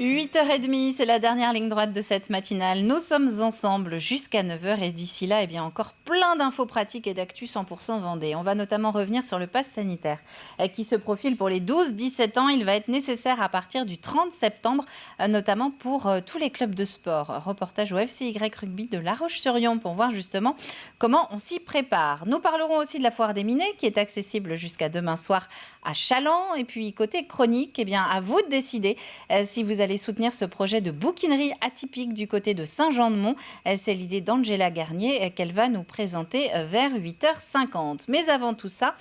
8h30, c'est la dernière ligne droite de cette matinale. Nous sommes ensemble jusqu'à 9h et d'ici là, encore plein d'infos pratiques et d'actu 100% Vendée. On va notamment revenir sur le pass sanitaire qui se profile pour les 12-17 ans. Il va être nécessaire à partir du 30 septembre, notamment pour tous les clubs de sport. Reportage au FCY Rugby de La Roche-sur-Yon pour voir justement comment on s'y prépare. Nous parlerons aussi de la foire des Minets qui est accessible jusqu'à demain soir à Chaland. Et puis côté chronique, à vous de décider si vous allez soutenir ce projet de bouquinerie atypique du côté de Saint-Jean-de-Mont. C'est l'idée d'Angela Garnier qu'elle va nous présenter vers 8h50. Mais avant tout ça,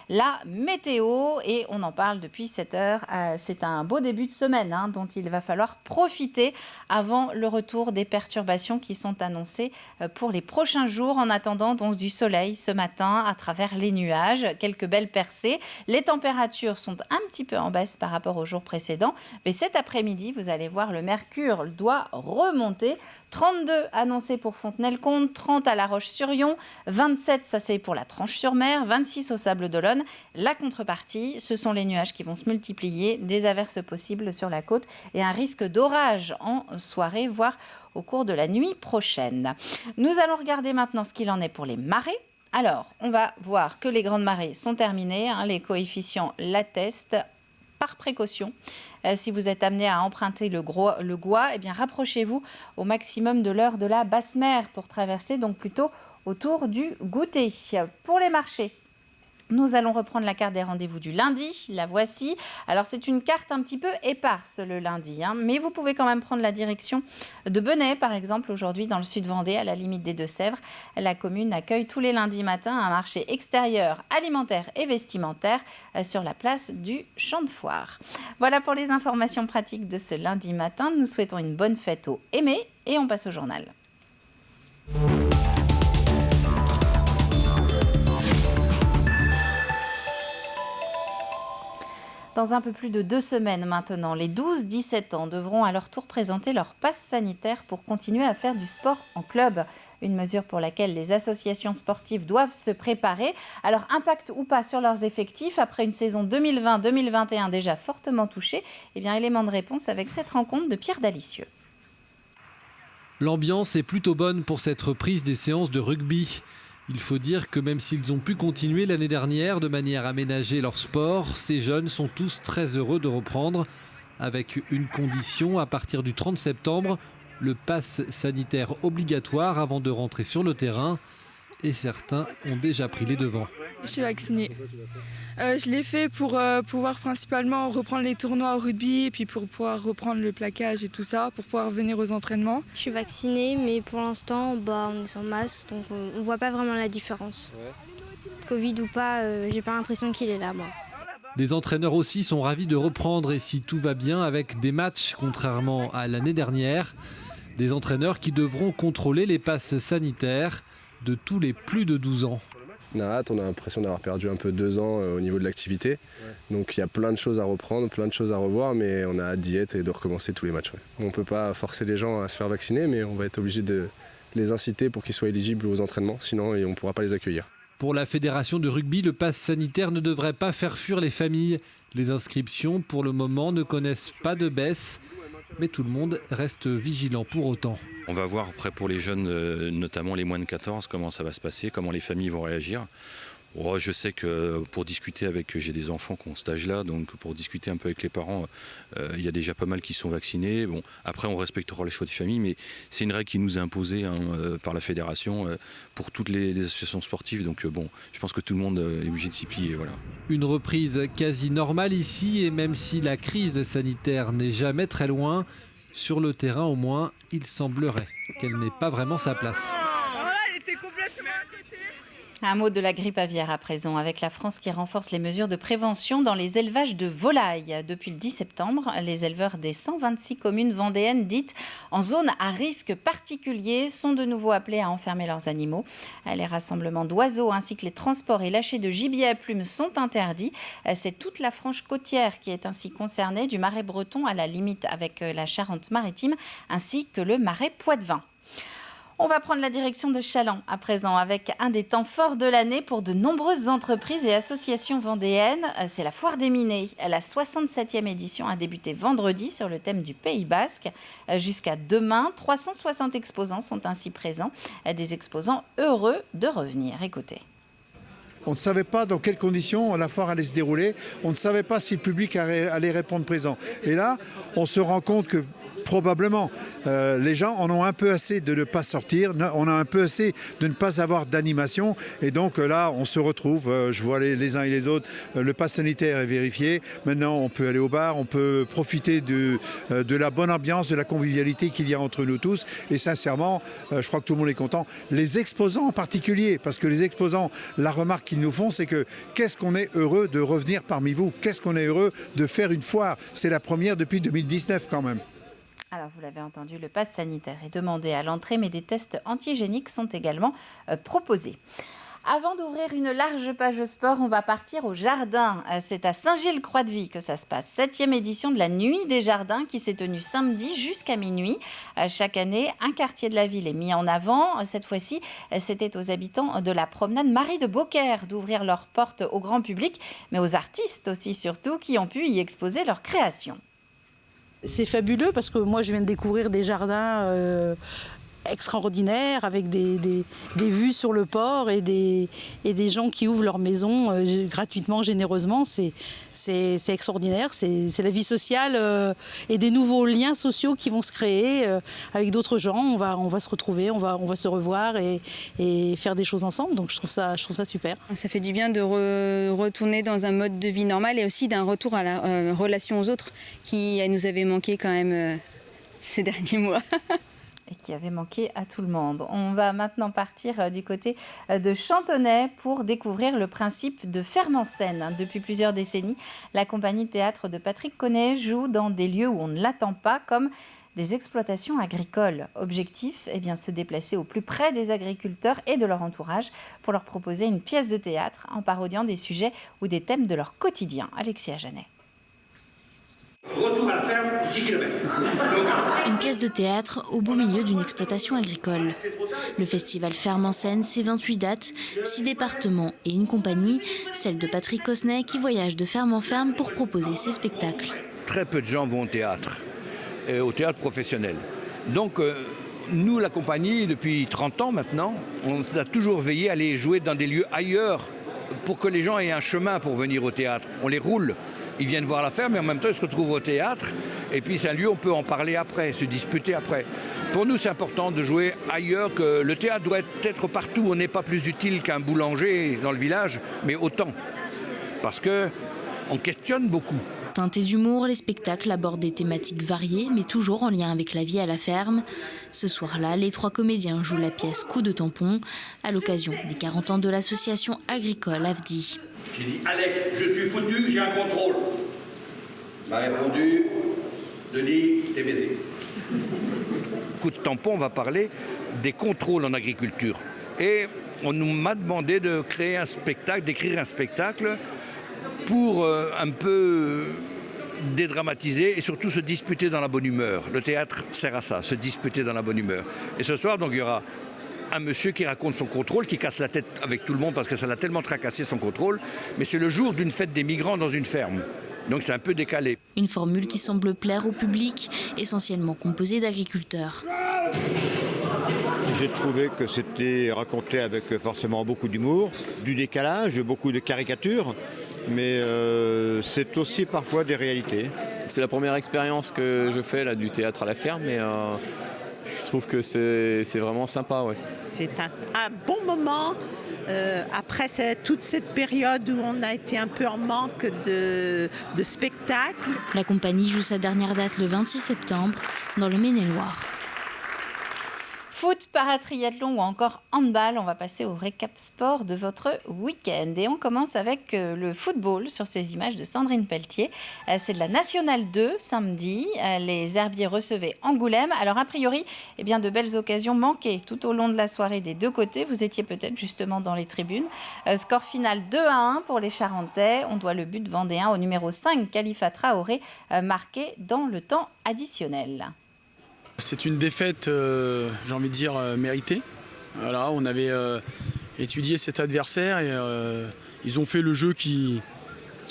la météo, et on en parle depuis 7h. C'est un beau début de semaine dont il va falloir profiter avant le retour des perturbations qui sont annoncées pour les prochains jours. En attendant donc du soleil ce matin à travers les nuages, quelques belles percées. Les températures sont un petit peu en baisse par rapport aux jours précédents, mais cet après-midi, vous allez voir, le mercure doit remonter. 32 annoncés pour Fontenay-le-Comte, 30 à La Roche-sur-Yon, 27 ça c'est pour la Tranche-sur-Mer, 26 au Sables-d'Olonne. La contrepartie, ce sont les nuages qui vont se multiplier, des averses possibles sur la côte et un risque d'orage en soirée, voire au cours de la nuit prochaine. Nous allons regarder maintenant ce qu'il en est pour les marées. Alors, on va voir que les grandes marées sont terminées, les coefficients l'attestent. Par précaution, si vous êtes amené à emprunter le Gois, rapprochez-vous au maximum de l'heure de la basse mer pour traverser, donc plutôt autour du Goûter. Pour les marchés, nous allons reprendre la carte des rendez-vous du lundi. La voici. Alors, c'est une carte un petit peu éparse le lundi, mais vous pouvez quand même prendre la direction de Benay, par exemple, aujourd'hui dans le sud Vendée, à la limite des Deux-Sèvres. La commune accueille tous les lundis matins un marché extérieur, alimentaire et vestimentaire sur la place du Champ de Foire. Voilà pour les informations pratiques de ce lundi matin. Nous souhaitons une bonne fête aux aimés et on passe au journal. Dans un peu plus de 2 semaines maintenant, les 12-17 ans devront à leur tour présenter leur passe sanitaire pour continuer à faire du sport en club. Une mesure pour laquelle les associations sportives doivent se préparer. Alors, impact ou pas sur leurs effectifs, après une saison 2020-2021 déjà fortement touchée, élément de réponse avec cette rencontre de Pierre Dalicieux. L'ambiance est plutôt bonne pour cette reprise des séances de rugby. Il faut dire que même s'ils ont pu continuer l'année dernière de manière à aménager leur sport, ces jeunes sont tous très heureux de reprendre avec une condition à partir du 30 septembre, le pass sanitaire obligatoire avant de rentrer sur le terrain et certains ont déjà pris les devants. Je suis vaccinée. Je l'ai fait pour pouvoir principalement reprendre les tournois au rugby et puis pour pouvoir reprendre le plaquage et tout ça, pour pouvoir venir aux entraînements. Je suis vaccinée, mais pour l'instant, on est sans masque, donc on ne voit pas vraiment la différence. Covid ou pas, j'ai pas l'impression qu'il est là, moi. Les entraîneurs aussi sont ravis de reprendre et si tout va bien avec des matchs, contrairement à l'année dernière. Des entraîneurs qui devront contrôler les passes sanitaires de tous les plus de 12 ans. On a hâte, on a l'impression d'avoir perdu un peu 2 ans au niveau de l'activité. Donc il y a plein de choses à reprendre, plein de choses à revoir, mais on a hâte d'y être et de recommencer tous les matchs. On ne peut pas forcer les gens à se faire vacciner, mais on va être obligé de les inciter pour qu'ils soient éligibles aux entraînements, sinon on ne pourra pas les accueillir. Pour la fédération de rugby, le pass sanitaire ne devrait pas faire fuir les familles. Les inscriptions, pour le moment, ne connaissent pas de baisse, mais tout le monde reste vigilant pour autant. On va voir après pour les jeunes, notamment les moins de 14, comment ça va se passer, comment les familles vont réagir. Je sais que pour discuter j'ai des enfants qui ont cet âge-là, donc pour discuter un peu avec les parents, il y a déjà pas mal qui sont vaccinés. Bon, après, on respectera les choix des familles, mais c'est une règle qui nous est imposée par la fédération pour toutes les associations sportives. Donc je pense que tout le monde est obligé de s'y plier. Voilà. Une reprise quasi normale ici, et même si la crise sanitaire n'est jamais très loin, sur le terrain au moins, il semblerait qu'elle n'ait pas vraiment sa place. Un mot de la grippe aviaire à présent, avec la France qui renforce les mesures de prévention dans les élevages de volailles. Depuis le 10 septembre, les éleveurs des 126 communes vendéennes dites en zone à risque particulier sont de nouveau appelés à enfermer leurs animaux. Les rassemblements d'oiseaux ainsi que les transports et lâchers de gibier à plumes sont interdits. C'est toute la frange côtière qui est ainsi concernée, du Marais breton à la limite avec la Charente-Maritime ainsi que le Marais poitevin. On va prendre la direction de Challans à présent avec un des temps forts de l'année pour de nombreuses entreprises et associations vendéennes. C'est la Foire des Minets. La 67e édition a débuté vendredi sur le thème du Pays Basque. Jusqu'à demain, 360 exposants sont ainsi présents. Des exposants heureux de revenir. Écoutez. On ne savait pas dans quelles conditions la foire allait se dérouler. On ne savait pas si le public allait répondre présent. Et là, on se rend compte que probablement, les gens en ont un peu assez de ne pas sortir, on a un peu assez de ne pas avoir d'animation. Et donc là, on se retrouve, je vois les uns et les autres, le pass sanitaire est vérifié. Maintenant, on peut aller au bar, on peut profiter de la bonne ambiance, de la convivialité qu'il y a entre nous tous. Et sincèrement, je crois que tout le monde est content. Les exposants en particulier, parce que les exposants, la remarque qu'ils nous font, c'est que qu'est-ce qu'on est heureux de revenir parmi vous, qu'est-ce qu'on est heureux de faire une foire. C'est la première depuis 2019 quand même. Alors, vous l'avez entendu, le pass sanitaire est demandé à l'entrée, mais des tests antigéniques sont également proposés. Avant d'ouvrir une large page sport, on va partir au jardin. C'est à Saint-Gilles-Croix-de-Vie que ça se passe. 7e édition de la Nuit des Jardins qui s'est tenue samedi jusqu'à minuit. Chaque année, un quartier de la ville est mis en avant. Cette fois-ci, c'était aux habitants de la promenade Marie de Beaucaire d'ouvrir leurs portes au grand public, mais aux artistes aussi surtout qui ont pu y exposer leurs créations. C'est fabuleux parce que moi je viens de découvrir des jardins extraordinaires avec des vues sur le port et des gens qui ouvrent leur maison gratuitement, généreusement. C'est extraordinaire, c'est la vie sociale et des nouveaux liens sociaux qui vont se créer avec d'autres gens. On va se retrouver, on va se revoir et faire des choses ensemble. Donc je trouve ça super. Ça fait du bien de retourner dans un mode de vie normal et aussi d'un retour à la relation aux autres qui nous avait manqué quand même ces derniers mois. Et qui avait manqué à tout le monde. On va maintenant partir du côté de Chantonnay pour découvrir le principe de ferme en scène. Depuis plusieurs décennies, la compagnie de théâtre de Patrick Connet joue dans des lieux où on ne l'attend pas, comme des exploitations agricoles. Objectif, se déplacer au plus près des agriculteurs et de leur entourage pour leur proposer une pièce de théâtre en parodiant des sujets ou des thèmes de leur quotidien. Alexia Janet. Retour à la ferme, 6 km. Une pièce de théâtre au beau milieu d'une exploitation agricole. Le festival Ferme en scène, c'est 28 dates, 6 départements et une compagnie, celle de Patrick Connet qui voyage de ferme en ferme pour proposer ses spectacles. Très peu de gens vont au théâtre professionnel. Donc nous, la compagnie, depuis 30 ans maintenant, on a toujours veillé à aller jouer dans des lieux ailleurs pour que les gens aient un chemin pour venir au théâtre. On les roule. Ils viennent voir la ferme, mais en même temps, ils se retrouvent au théâtre. Et puis, c'est un lieu où on peut en parler après, se disputer après. Pour nous, c'est important de jouer ailleurs, que le théâtre doit être partout. On n'est pas plus utile qu'un boulanger dans le village, mais autant. Parce qu'on questionne beaucoup. Teintés d'humour, les spectacles abordent des thématiques variées, mais toujours en lien avec la vie à la ferme. Ce soir-là, les 3 comédiens jouent la pièce Coup de tampon, à l'occasion des 40 ans de l'association agricole AFDI. J'ai dit, Alex, je suis foutu, j'ai un contrôle. Il m'a répondu, Denis, t'es baisé. Coup de tampon, on va parler des contrôles en agriculture. Et on m'a demandé de créer un spectacle, d'écrire un spectacle pour un peu dédramatiser et surtout se disputer dans la bonne humeur. Le théâtre sert à ça, se disputer dans la bonne humeur. Et ce soir, donc, il y aura un monsieur qui raconte son contrôle, qui casse la tête avec tout le monde parce que ça l'a tellement tracassé son contrôle. Mais c'est le jour d'une fête des migrants dans une ferme. Donc c'est un peu décalé. Une formule qui semble plaire au public, essentiellement composée d'agriculteurs. J'ai trouvé que c'était raconté avec forcément beaucoup d'humour, du décalage, beaucoup de caricatures, mais c'est aussi parfois des réalités. C'est la première expérience que je fais là, du théâtre à la ferme, mais je trouve que c'est vraiment sympa. Ouais. C'est un bon moment. Après toute cette période où on a été un peu en manque de spectacles. La compagnie joue sa dernière date le 26 septembre dans le Maine-et-Loire. Foot, paratriathlon ou encore handball, on va passer au récap sport de votre week-end. Et on commence avec le football sur ces images de Sandrine Pelletier. C'est de la Nationale 2 samedi. Les Herbiers recevaient Angoulême. Alors a priori, de belles occasions manquées tout au long de la soirée des deux côtés. Vous étiez peut-être justement dans les tribunes. Score final 2-1 pour les Charentais. On doit le but vendéen au numéro 5, Khalifa Traoré, marqué dans le temps additionnel. C'est une défaite, j'ai envie de dire, méritée. Voilà, on avait étudié cet adversaire et ils ont fait le jeu qu'ils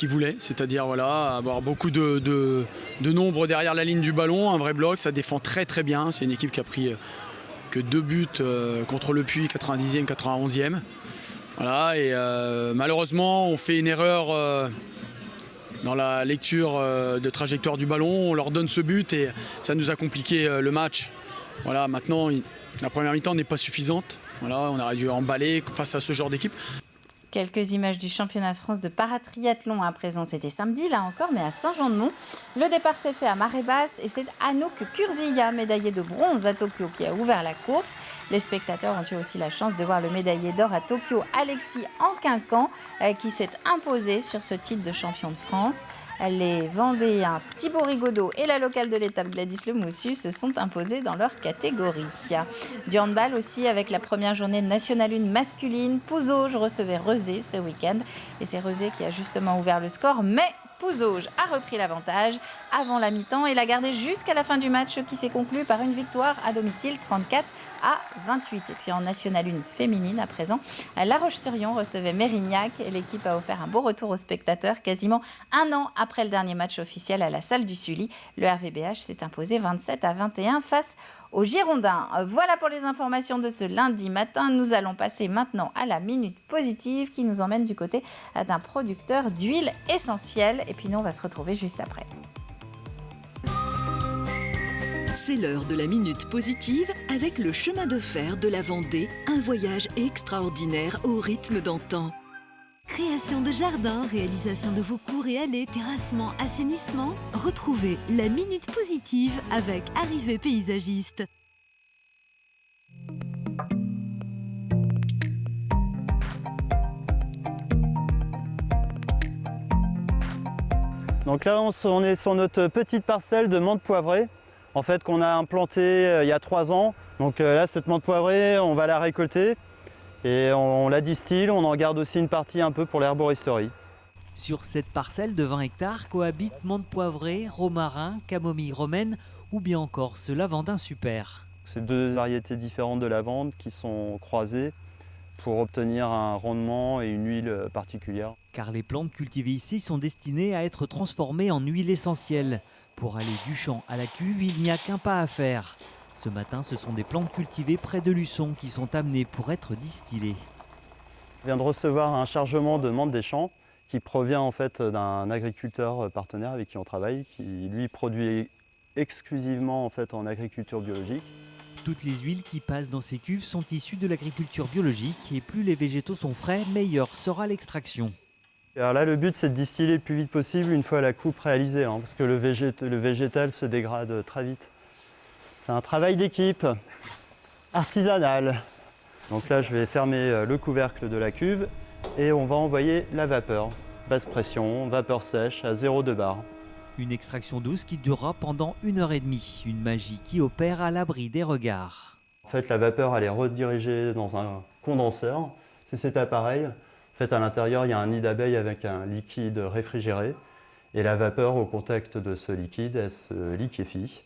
voulaient, c'est-à-dire avoir beaucoup de nombre derrière la ligne du ballon, un vrai bloc, ça défend très très bien. C'est une équipe qui a pris que 2 buts contre le Puy, 90e, 91e. Voilà, et malheureusement, on fait une erreur dans la lecture de trajectoire du ballon, on leur donne ce but et ça nous a compliqué le match. Voilà, maintenant, la première mi-temps n'est pas suffisante. Voilà, on aurait dû emballer face à ce genre d'équipe. Quelques images du championnat de France de paratriathlon à présent. C'était samedi, là encore, mais à Saint-Jean-de-Mont. Le départ s'est fait à marée basse et c'est Anouk Kurzilla, médaillé de bronze à Tokyo, qui a ouvert la course. Les spectateurs ont eu aussi la chance de voir le médaillé d'or à Tokyo, Alexis Anquincan, qui s'est imposé sur ce titre de champion de France. Les Vendéens Thibaut Rigaudot et la locale de l'étape Gladys Lemoussu se sont imposés dans leur catégorie. Du handball aussi avec la première journée de Nationale 1 masculine. Pouzauges recevait Rezé ce week-end et c'est Rezé qui a justement ouvert le score, mais Pouzauges a repris l'avantage avant la mi-temps et l'a gardé jusqu'à la fin du match qui s'est conclu par une victoire à domicile 34-28. Et puis en Nationale 1 féminine à présent, La Roche-sur-Yon recevait Mérignac et l'équipe a offert un beau retour aux spectateurs quasiment un an après le dernier match officiel à la salle du Sully. Le RVBH s'est imposé 27-21 face aux Girondins. Voilà pour les informations de ce lundi matin. Nous allons passer maintenant à la Minute Positive qui nous emmène du côté d'un producteur d'huile essentielle. Et puis nous, on va se retrouver juste après. C'est l'heure de la Minute Positive avec le chemin de fer de la Vendée, un voyage extraordinaire au rythme d'antan. Création de jardins, réalisation de vos cours et allées, terrassement, assainissement. Retrouvez la Minute Positive avec Arrivée Paysagiste. Donc là, on est sur notre petite parcelle de menthe poivrée. En fait, qu'on a implantée il y a 3 ans. Donc là, cette menthe poivrée, on va la récolter et on la distille. On en garde aussi une partie un peu pour l'herboristerie. Sur cette parcelle de 20 hectares cohabitent menthe poivrée, romarin, camomille romaine ou bien encore ce lavandin super. C'est 2 variétés différentes de lavande qui sont croisées pour obtenir un rendement et une huile particulière. Car les plantes cultivées ici sont destinées à être transformées en huile essentielle. Pour aller du champ à la cuve, il n'y a qu'un pas à faire. Ce matin, ce sont des plantes cultivées près de Luçon qui sont amenées pour être distillées. Je viens de recevoir un chargement de menthe des champs qui provient en fait d'un agriculteur partenaire avec qui on travaille, qui lui produit exclusivement en fait en agriculture biologique. Toutes les huiles qui passent dans ces cuves sont issues de l'agriculture biologique et plus les végétaux sont frais, meilleure sera l'extraction. Alors là, le but, c'est de distiller le plus vite possible une fois la coupe réalisée, parce que le végétal se dégrade très vite. C'est un travail d'équipe, artisanal. Donc là, je vais fermer le couvercle de la cuve et on va envoyer la vapeur. Basse pression, vapeur sèche à 0,2 bar. Une extraction douce qui durera pendant 1h30. Une magie qui opère à l'abri des regards. En fait, la vapeur, elle est redirigée dans un condenseur. C'est cet appareil. En fait, à l'intérieur, il y a un nid d'abeille avec un liquide réfrigéré. Et la vapeur, au contact de ce liquide, elle se liquéfie.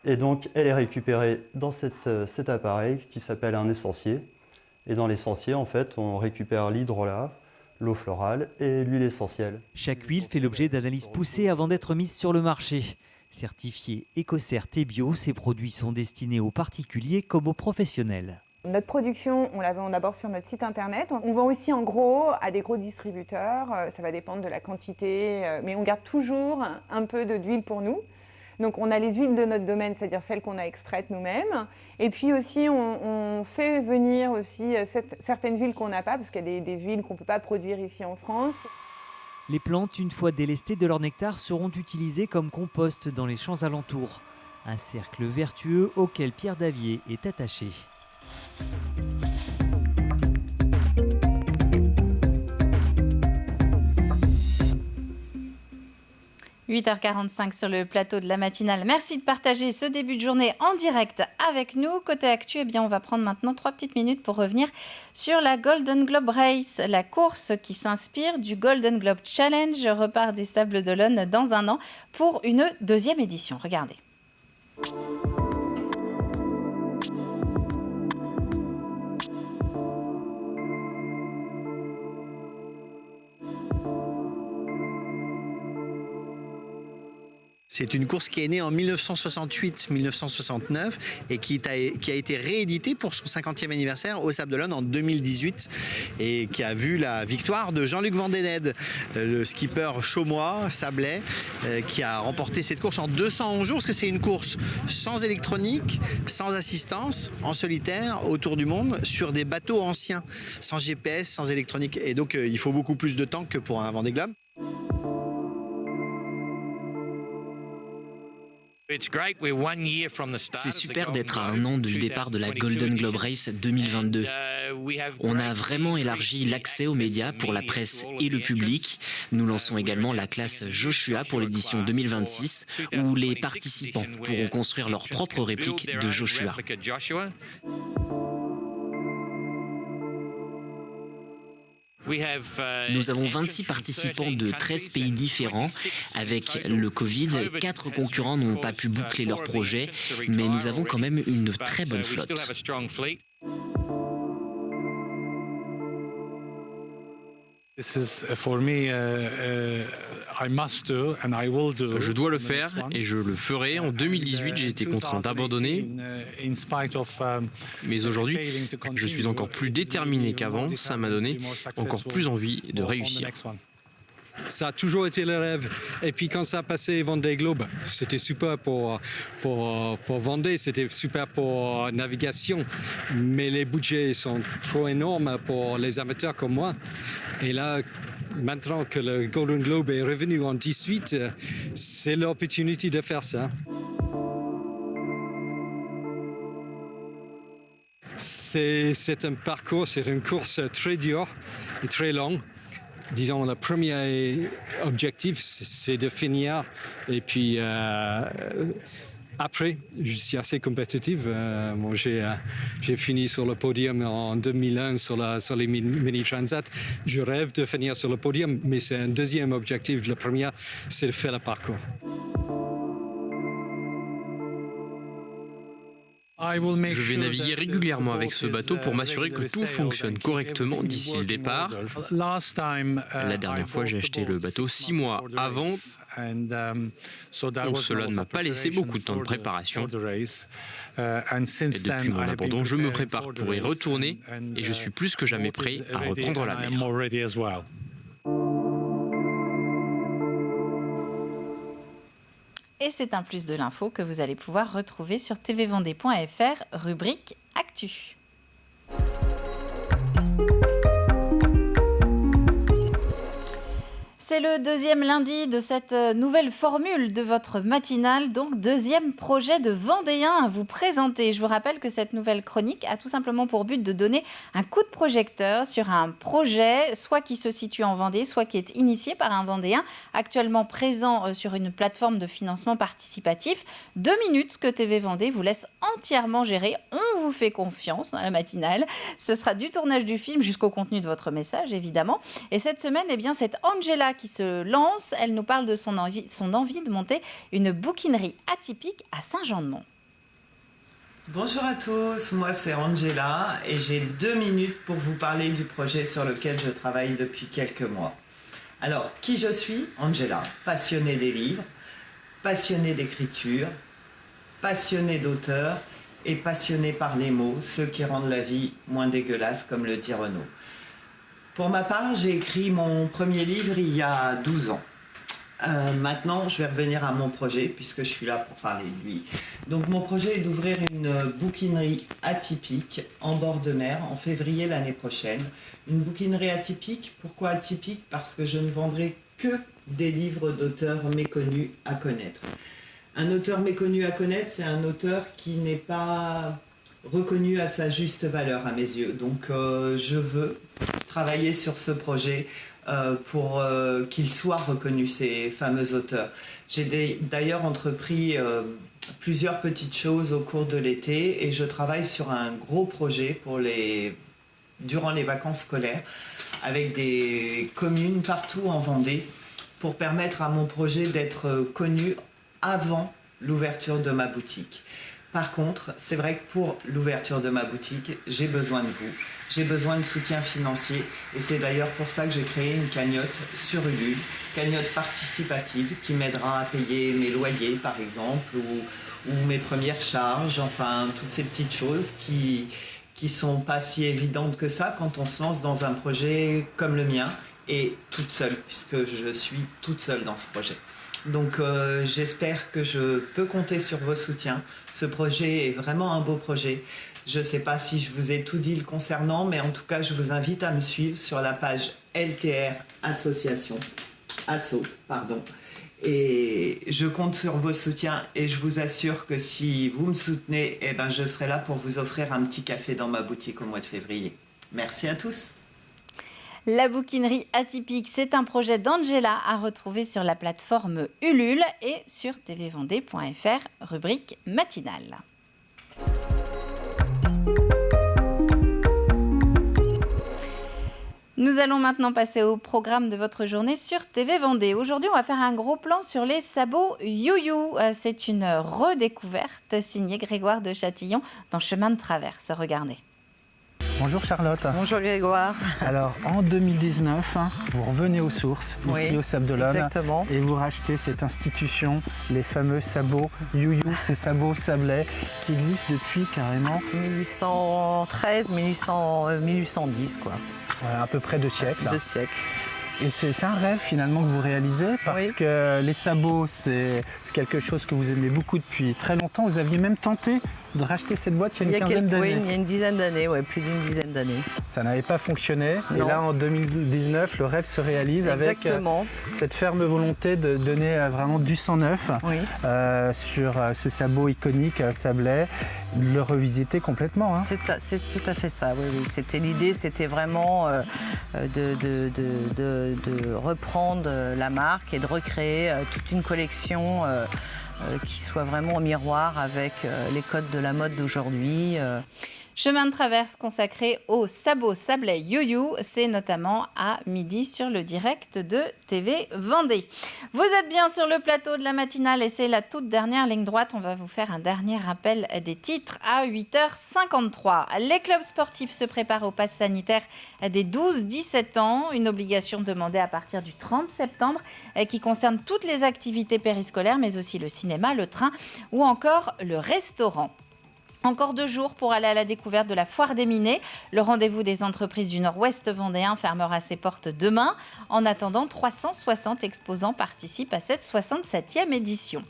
Et donc, elle est récupérée dans cet appareil qui s'appelle un essencier. Et dans l'essencier, en fait, on récupère l'hydrolat, l'eau florale et l'huile essentielle. Chaque huile fait l'objet d'analyses poussées avant d'être mise sur le marché. Certifiés Ecocert et Bio, ces produits sont destinés aux particuliers comme aux professionnels. Notre production, on la vend d'abord sur notre site internet. On vend aussi en gros à des gros distributeurs. Ça va dépendre de la quantité, mais on garde toujours un peu d'huile pour nous. Donc on a les huiles de notre domaine, c'est-à-dire celles qu'on a extraites nous-mêmes. Et puis aussi, on fait venir aussi certaines huiles qu'on n'a pas, parce qu'il y a des huiles qu'on ne peut pas produire ici en France. Les plantes, une fois délestées de leur nectar, seront utilisées comme compost dans les champs alentours. Un cercle vertueux auquel Pierre Davier est attaché. 8h45 sur le plateau de la matinale. Merci de partager ce début de journée en direct avec nous. Côté actu, eh bien, on va prendre maintenant 3 petites minutes pour revenir sur la Golden Globe Race, la course qui s'inspire du Golden Globe Challenge repart des Sables d'Olonne dans un an pour une 2e édition. Regardez. C'est une course qui est née en 1968-1969 et qui a été rééditée pour son 50e anniversaire au Sables d'Olonne en 2018 et qui a vu la victoire de Jean-Luc Vandened, le skipper chaumois, sablais, qui a remporté cette course en 211 jours parce que c'est une course sans électronique, sans assistance, en solitaire, autour du monde, sur des bateaux anciens, sans GPS, sans électronique. Et donc il faut beaucoup plus de temps que pour un Vendée Globe. C'est super d'être à un an du départ de la Golden Globe Race 2022. On a vraiment élargi l'accès aux médias pour la presse et le public. Nous lançons également la classe Joshua pour l'édition 2026 où les participants pourront construire leur propre réplique de Joshua. Nous avons 26 participants de 13 pays différents. Avec le Covid, 4 concurrents n'ont pas pu boucler leur projet, mais nous avons quand même une très bonne flotte. Je dois le faire et je le ferai. En 2018, j'ai été contraint d'abandonner. Mais aujourd'hui, je suis encore plus déterminé qu'avant. Ça m'a donné encore plus envie de réussir. Ça a toujours été le rêve. Et puis quand ça a passé Vendée Globe, c'était super pour Vendée, c'était super pour navigation. Mais les budgets sont trop énormes pour les amateurs comme moi. Et là, maintenant que le Golden Globe est revenu en 2018, c'est l'opportunité de faire ça. C'est un parcours, c'est une course très dure et très longue. Disons, le premier objectif, c'est de finir. Et puis, après, je suis assez compétitif. Moi, j'ai fini sur le podium en 2001 sur les mini-transats. Je rêve de finir sur le podium, mais c'est un deuxième objectif. Le premier, c'est de faire le parcours. Je vais naviguer régulièrement avec ce bateau pour m'assurer que tout fonctionne correctement d'ici le départ. La dernière fois, j'ai acheté le bateau 6 mois avant, donc cela ne m'a pas laissé beaucoup de temps de préparation. Et depuis mon abandon, je me prépare pour y retourner et je suis plus que jamais prêt à reprendre la mer. Et c'est un plus de l'info que vous allez pouvoir retrouver sur tvvendée.fr, rubrique Actu. C'est le deuxième lundi de cette nouvelle formule de votre matinale, donc deuxième projet de Vendéen à vous présenter. Je vous rappelle que cette nouvelle chronique a tout simplement pour but de donner un coup de projecteur sur un projet, soit qui se situe en Vendée, soit qui est initié par un Vendéen, actuellement présent sur une plateforme de financement participatif. 2 minutes que TV Vendée vous laisse entièrement gérer. On vous fait confiance dans la matinale. Ce sera du tournage du film jusqu'au contenu de votre message, évidemment. Et cette semaine, eh bien, c'est Angela qui se lance. Elle nous parle de son envie de monter une bouquinerie atypique à Saint-Jean-de-Mont. Bonjour à tous, moi c'est Angela et j'ai 2 minutes pour vous parler du projet sur lequel je travaille depuis quelques mois. Alors, qui je suis? Angela, passionnée des livres, passionnée d'écriture, passionnée d'auteur et passionnée par les mots, ceux qui rendent la vie moins dégueulasse, comme le dit Renaud. Pour ma part, j'ai écrit mon premier livre il y a 12 ans. Maintenant, je vais revenir à mon projet puisque je suis là pour parler de lui. Donc mon projet est d'ouvrir une bouquinerie atypique en bord de mer en février l'année prochaine. Une bouquinerie atypique, pourquoi atypique? Parce que je ne vendrai que des livres d'auteurs méconnus à connaître. Un auteur méconnu à connaître, c'est un auteur qui n'est pas reconnu à sa juste valeur à mes yeux. Donc je veux travailler sur ce projet pour qu'il soit reconnu, ces fameux auteurs. J'ai d'ailleurs entrepris plusieurs petites choses au cours de l'été et je travaille sur un gros projet durant les vacances scolaires avec des communes partout en Vendée pour permettre à mon projet d'être connu avant l'ouverture de ma boutique. Par contre, c'est vrai que pour l'ouverture de ma boutique, j'ai besoin de vous. J'ai besoin de soutien financier et c'est d'ailleurs pour ça que j'ai créé une cagnotte sur Ulule, cagnotte participative qui m'aidera à payer mes loyers par exemple ou mes premières charges, enfin toutes ces petites choses qui sont pas si évidentes que ça quand on se lance dans un projet comme le mien et toute seule puisque je suis toute seule dans ce projet. Donc j'espère que je peux compter sur vos soutiens. Ce projet est vraiment un beau projet. Je ne sais pas si je vous ai tout dit le concernant, mais en tout cas, je vous invite à me suivre sur la page LTR Association. Et je compte sur vos soutiens et je vous assure que si vous me soutenez, je serai là pour vous offrir un petit café dans ma boutique au mois de février. Merci à tous. La bouquinerie atypique, c'est un projet d'Angela à retrouver sur la plateforme Ulule et sur tvvendée.fr, rubrique matinale. Nous allons maintenant passer au programme de votre journée sur TV Vendée. Aujourd'hui, on va faire un gros plan sur les sabots You-You. C'est une redécouverte signée Grégoire de Châtillon dans Chemin de Traverse. Regardez. Bonjour Charlotte. Bonjour Grégoire. Alors en 2019, vous revenez aux sources, ici au Sables d'Olonne. Exactement. Et vous rachetez cette institution, les fameux sabots You-You, ces sabots sablais qui existent depuis carrément 1813, 1810 quoi. À peu près 2 siècles. 2 siècles. Et c'est un rêve finalement que vous réalisez parce que les sabots, c'est quelque chose que vous aimez beaucoup depuis très longtemps. Vous aviez même tenté de racheter cette boîte il y a une quinzaine d'années. Oui, il y a une dizaine d'années, plus d'une dizaine d'années. Ça n'avait pas fonctionné. Non. Et là, en 2019, le rêve se réalise avec cette ferme volonté de donner vraiment du sang neuf sur ce sabot iconique sablais, de le revisiter complètement. Hein. C'est tout à fait ça, oui. C'était l'idée, c'était vraiment de reprendre la marque et de recréer toute une collection qui soit vraiment en miroir avec les codes de la mode d'aujourd'hui. Chemin de Traverse consacré aux sabots sablais You-You, c'est notamment à midi sur le direct de TV Vendée. Vous êtes bien sur le plateau de la matinale et c'est la toute dernière ligne droite. On va vous faire un dernier rappel des titres à 8h53. Les clubs sportifs se préparent au pass sanitaire des 12-17 ans, une obligation demandée à partir du 30 septembre qui concerne toutes les activités périscolaires mais aussi le cinéma, le train ou encore le restaurant. Encore 2 jours pour aller à la découverte de la Foire des Minets. Le rendez-vous des entreprises du Nord-Ouest vendéen fermera ses portes demain. En attendant, 360 exposants participent à cette 67e édition.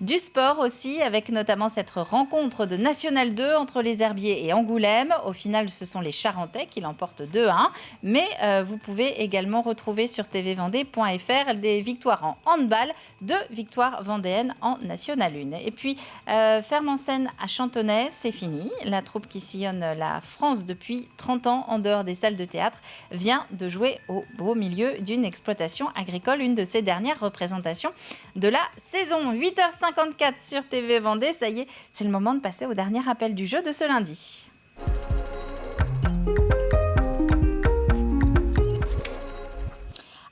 Du sport aussi, avec notamment cette rencontre de National 2 entre les Herbiers et Angoulême. Au final, ce sont les Charentais qui l'emportent 2-1. Mais vous pouvez également retrouver sur tvvendée.fr des victoires en handball, 2 victoires vendéennes en National 1. Et puis, Ferme-en-Seine à Chantonnay, c'est fini. La troupe qui sillonne la France depuis 30 ans en dehors des salles de théâtre vient de jouer au beau milieu d'une exploitation agricole, une de ses dernières représentations de la saison. 8h54 sur TV Vendée. Ça y est, c'est le moment de passer au dernier rappel du jeu de ce lundi.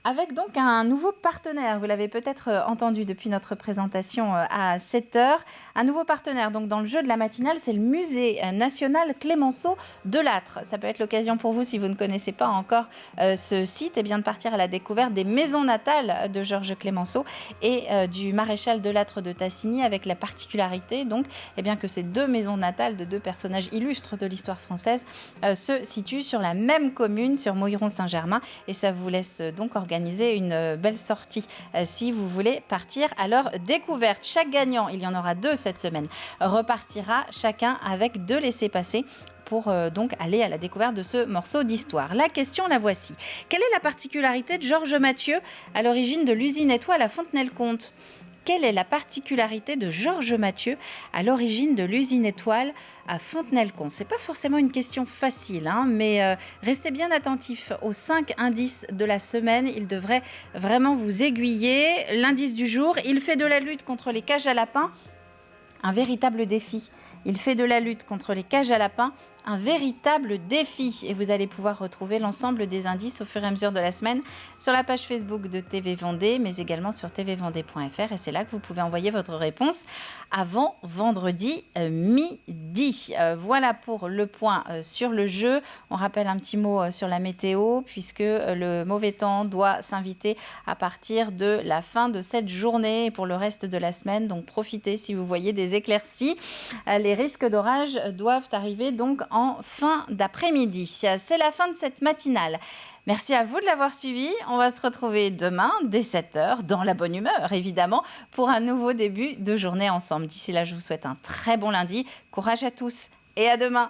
Avec donc un nouveau partenaire, vous l'avez peut-être entendu depuis notre présentation à 7h. Un nouveau partenaire donc dans le jeu de la matinale, c'est le Musée national Clémenceau de Lattre. Ça peut être l'occasion pour vous, si vous ne connaissez pas encore ce site, de partir à la découverte des maisons natales de Georges Clémenceau et du maréchal de Lattre de Tassigny, avec la particularité donc que ces 2 maisons natales de 2 personnages illustres de l'histoire française se situent sur la même commune, sur Moilleron-Saint-Germain, et ça vous laisse donc organiser une belle sortie si vous voulez partir à leur découverte. Chaque gagnant, il y en aura 2 cette semaine, repartira chacun avec 2 laissez-passer pour donc aller à la découverte de ce morceau d'histoire. La question, la voici. Quelle est la particularité de Georges Mathieu à l'origine de l'usine Étoile à Fontenay-le-Comte ? Quelle est la particularité de Georges Mathieu à l'origine de l'usine Étoile à Fontenay-le-Comte? Ce n'est pas forcément une question facile, mais restez bien attentifs aux 5 indices de la semaine. Ils devraient vraiment vous aiguiller. L'indice du jour, il fait de la lutte contre les cages à lapins un véritable défi. Il fait de la lutte contre les cages à lapins un véritable défi. Et vous allez pouvoir retrouver l'ensemble des indices au fur et à mesure de la semaine sur la page Facebook de TV Vendée, mais également sur tvvendée.fr. Et c'est là que vous pouvez envoyer votre réponse avant vendredi midi. Voilà pour le point sur le jeu. On rappelle un petit mot sur la météo, puisque le mauvais temps doit s'inviter à partir de la fin de cette journée et pour le reste de la semaine. Donc profitez si vous voyez des éclaircies. Les risques d'orage doivent arriver donc en fin d'après-midi. C'est la fin de cette matinale. Merci à vous de l'avoir suivi. On va se retrouver demain dès 7h, dans la bonne humeur évidemment, pour un nouveau début de journée ensemble. D'ici là, je vous souhaite un très bon lundi. Courage à tous et à demain.